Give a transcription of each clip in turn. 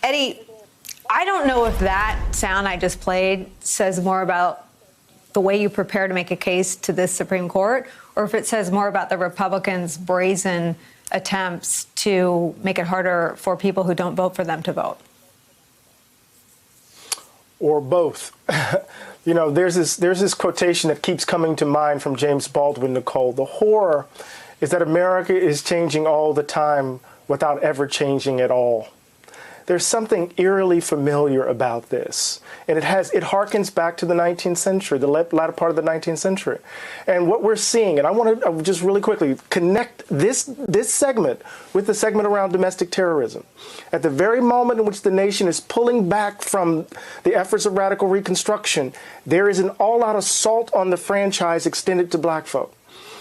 Eddie, I don't know if that sound I just played says more about the way you prepare to make a case to this Supreme Court, or if it says more about the Republicans' brazen attempts to make it harder for people who don't vote for them to vote. Or both. You know, there's this quotation that keeps coming to mind from James Baldwin, Nicole. The horror is that America is changing all the time without ever changing at all. There's something eerily familiar about this. And it harkens back to the 19th century, the latter part of the 19th century. And what we're seeing, and I want to just really quickly connect this segment with the segment around domestic terrorism. At the very moment in which the nation is pulling back from the efforts of radical reconstruction, there is an all-out assault on the franchise extended to black folk.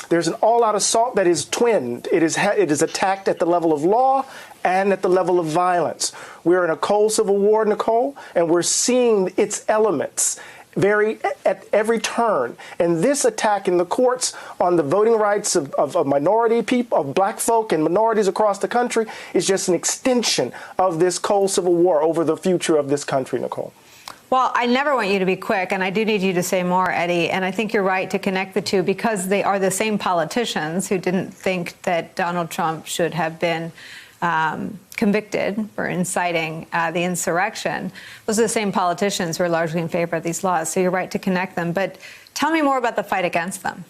There's an all-out assault that is twinned. It is attacked at the level of law and at the level of violence. We're in a cold civil war, Nicole, and we're seeing its elements at every turn. And this attack in the courts on the voting rights of minority people, of black folk and minorities across the country, is just an extension of this cold civil war over the future of this country, Nicole. Well, I never want you to be quick, and I do need you to say more, Eddie. And I think you're right to connect the two because they are the same politicians who didn't think that Donald Trump should have been convicted for inciting the insurrection. Those are the same politicians who are largely in favor of these laws. So you're right to connect them. But tell me more about the fight against them.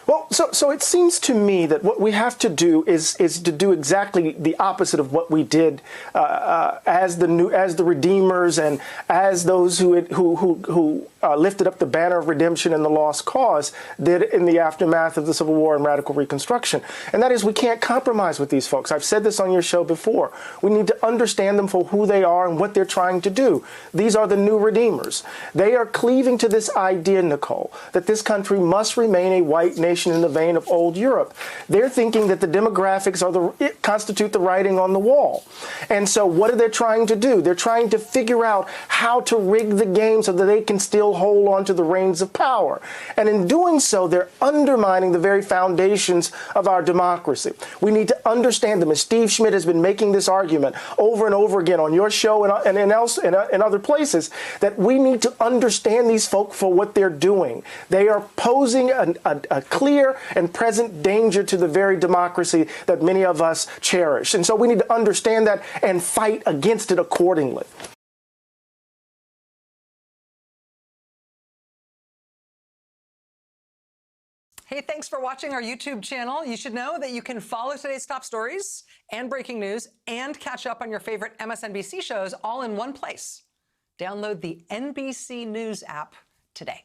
Well, so it seems to me that what we have to do is to do exactly the opposite of what we did as the Redeemers and as those who lifted up the banner of redemption and the lost cause did in the aftermath of the Civil War and radical Reconstruction. And that is, we can't compromise with these folks. I've said this on your show before. We need to understand them for who they are and what they're trying to do. These are the new Redeemers. They are cleaving to this idea, Nicole, that this country must remain a white nation in the vein of old Europe. They're thinking that the demographics constitute the writing on the wall. And so what are they trying to do? They're trying to figure out how to rig the game so that they can still hold on to the reins of power. And in doing so, they're undermining the very foundations of our democracy. We need to understand them. As Steve Schmidt has been making this argument over and over again on your show and in other places, that we need to understand these folk for what they're doing. They are posing a clear and present danger to the very democracy that many of us cherish. And so we need to understand that and fight against it accordingly. Hey, thanks for watching our YouTube channel. You should know that you can follow today's top stories and breaking news and catch up on your favorite MSNBC shows all in one place. Download the NBC News app today.